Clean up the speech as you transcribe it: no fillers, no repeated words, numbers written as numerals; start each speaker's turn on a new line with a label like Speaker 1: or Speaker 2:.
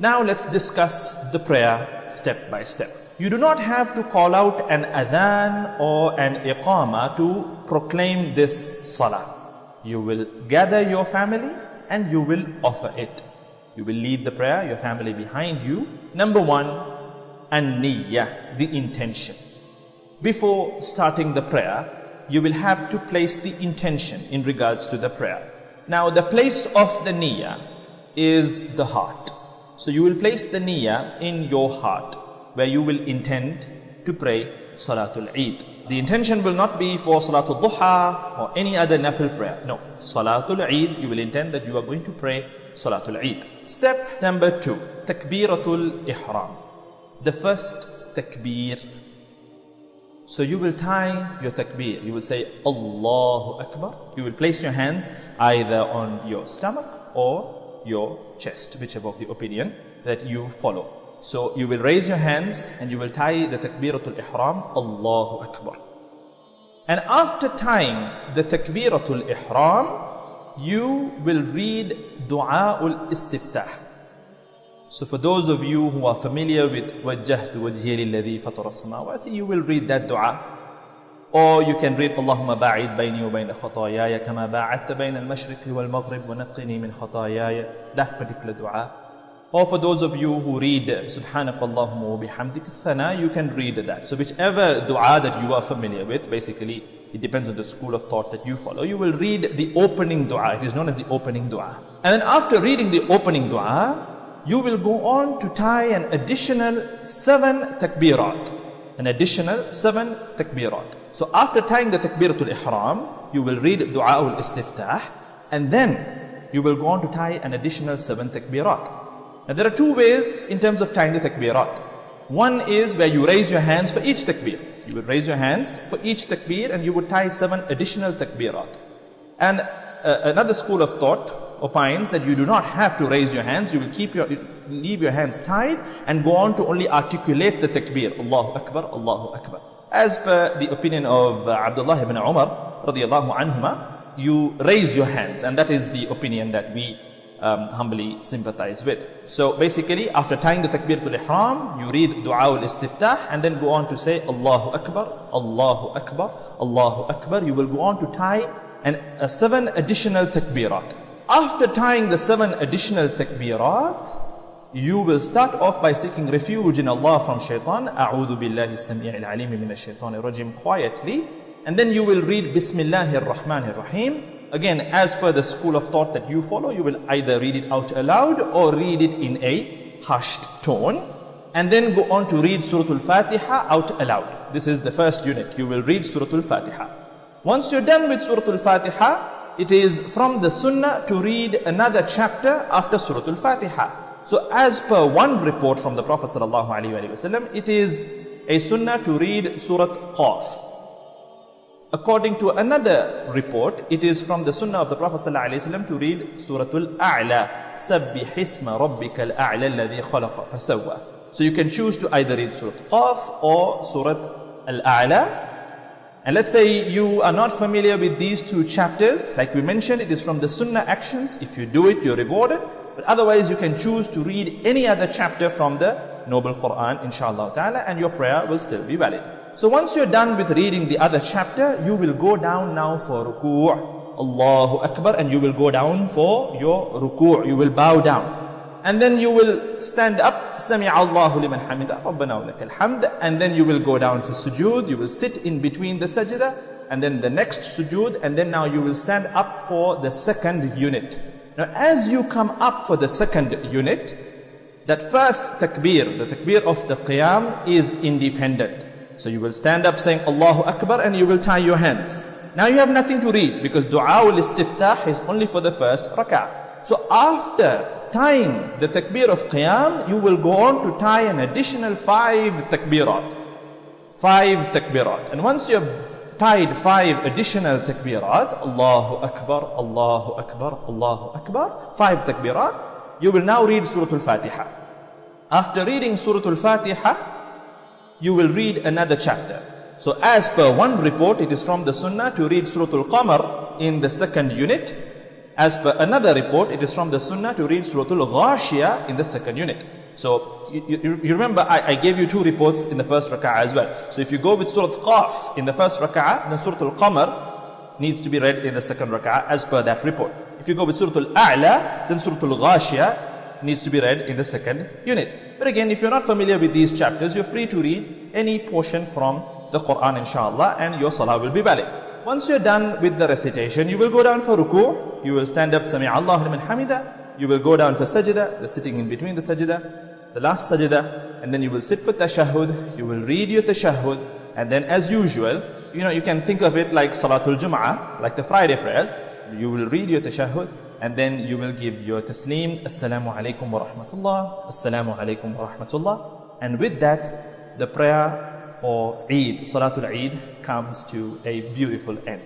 Speaker 1: Now let's discuss the prayer step by step. You do not have to call out an adhan or an iqama to proclaim this salah. You will gather your family and you will offer it. You will lead the prayer, your family behind you. Number one, an-niyyah, the intention. Before starting the prayer, you will have to place the intention in regards to the prayer. Now the place of the niyyah is the heart. So you will place the niyyah in your heart, where you will intend to pray Salatul Eid. The intention will not be for Salatul Duha or any other nafil prayer. No, Salatul Eid, you will intend that you are going to pray Salatul Eid. Step number 2, Takbiratul Ihram. The first takbir. So you will tie your takbir. You will say Allahu Akbar. You will place your hands either on your stomach or your chest, whichever of the opinion that you follow. So you will raise your hands and you will tie the Takbiratul Ihram, Allahu Akbar. And after tying the Takbiratul Ihram, you will read Du'a'ul Istiftah. So for those of you who are familiar with وَجَّهْتُ وَجْهِيَ لِلَّذِي فَطَرَ السَّمَاوَاتِ, you will read that dua. Or you can read Allahumma ba'id bayni wa bayna khatayaya kama ba'adta bayna al-mashriqi wal-maghrib wa naqqini min khatayaya. That particular dua. Or for those of you who read Subhanaka Allahumma wa bihamdika thana, you can read that. So whichever dua that you are familiar with, basically it depends on the school of thought that you follow. You will read the opening dua. It is known as the opening dua. And then after reading the opening dua, you will go on to tie an additional 7 takbirat. An additional 7 takbirat. So after tying the Takbiratul Ihram, you will read Du'a'ul Istiftah, and then you will go on to tie an additional 7 takbirat. Now there are 2 ways in terms of tying the takbirat. One is where you raise your hands for each takbir. You will raise your hands for each takbir and you would tie 7 additional takbirat. And another school of thought opines that you do not have to raise your hands. You will leave your hands tied and go on to only articulate the takbir, Allahu Akbar, Allahu Akbar. As per the opinion of Abdullah ibn Umar radiyallahu anhuma, you raise your hands, and that is the opinion that we humbly sympathize with. So basically, after tying the Takbiratul Ihram, you read Du'a'ul Istiftah and then go on to say Allahu Akbar, Allahu Akbar, Allahu Akbar. You will go on to tie 7 additional takbirat. After tying the 7 additional takbirat, you will start off by seeking refuge in Allah from shaitan. A'udhu billahi as-sami'il alim minash shaitanir rajim, quietly. And then you will read Bismillahir Rahmanir Rahim. Again, as per the school of thought that you follow, you will either read it out aloud or read it in a hushed tone. And then go on to read Surah Al-Fatiha out aloud. This is the first unit. You will read Surah Al-Fatiha. Once you're done with Surah Al-Fatiha, it is from the sunnah to read another chapter after Surah Al-Fatiha. So as per one report from the Prophet ﷺ, it is a sunnah to read Surah Qaf. According to another report, it is from the sunnah of the Prophet ﷺ to read Surah Al-A'la. Sabbih isma rabbika al-a'la alladhi khalaqa fasawwa. So you can choose to either read Surah Qaf or Surah Al-A'la. And let's say you are not familiar with these 2 chapters. Like we mentioned, it is from the sunnah actions. If you do it, you're rewarded. But otherwise, you can choose to read any other chapter from the Noble Quran, inshallah ta'ala, and your prayer will still be valid. So once you're done with reading the other chapter, you will go down now for ruku', Allahu Akbar, and you will go down for your ruku'. You will bow down. And then you will stand up, Sami'a Allahu liman hamida, Rabbana wa lakal hamd, and then you will go down for sujood. You will sit in between the sajda, and then the next sujood, and then now you will stand up for the second unit. Now as you come up for the second unit, that first takbir, the takbir of the qiyam, is independent. So you will stand up saying Allahu Akbar and you will tie your hands. Now you have nothing to read because Du'a'ul Istiftah is only for the first rak'ah. So after tying the takbir of qiyam, you will go on to tie an additional 5 takbirat. 5 takbirat. And once you have tied 5 additional takbirat, Allahu Akbar, Allahu Akbar, Allahu Akbar, 5 takbirat, you will now read Surah Al-Fatiha. After reading Surah Al-Fatiha, you will read another chapter. So as per one report, it is from the sunnah to read Surah Al-Qamar in the second unit. As per another report, it is from the Sunnah to read Surah Al-Ghashiyah in the second unit. So you remember I gave you 2 reports in the first rak'ah as well. So if you go with Surah Qaf in the first rak'ah, then Surah Al-Qamar needs to be read in the second rak'ah as per that report. If you go with Surah Al-A'la, then Surah Al-Ghashiyah needs to be read in the second unit. But again, if you're not familiar with these chapters, you're free to read any portion from the Quran, inshallah, and your salah will be valid. Once you're done with the recitation, you will go down for ruku', you will stand up, Sami Allahu liman hamida, you will go down for sajda, the sitting in between the sajda, the last sajda, and then you will sit for tashahhud, you will read your tashahhud, and then as usual, you can think of it like Salatul Jum'ah, like the Friday prayers, you will read your tashahhud, and then you will give your taslim, Assalamu alaikum wa rahmatullah, Assalamu alaikum wa rahmatullah, and with that, the prayer for Eid, Salatul Eid, comes to a beautiful end.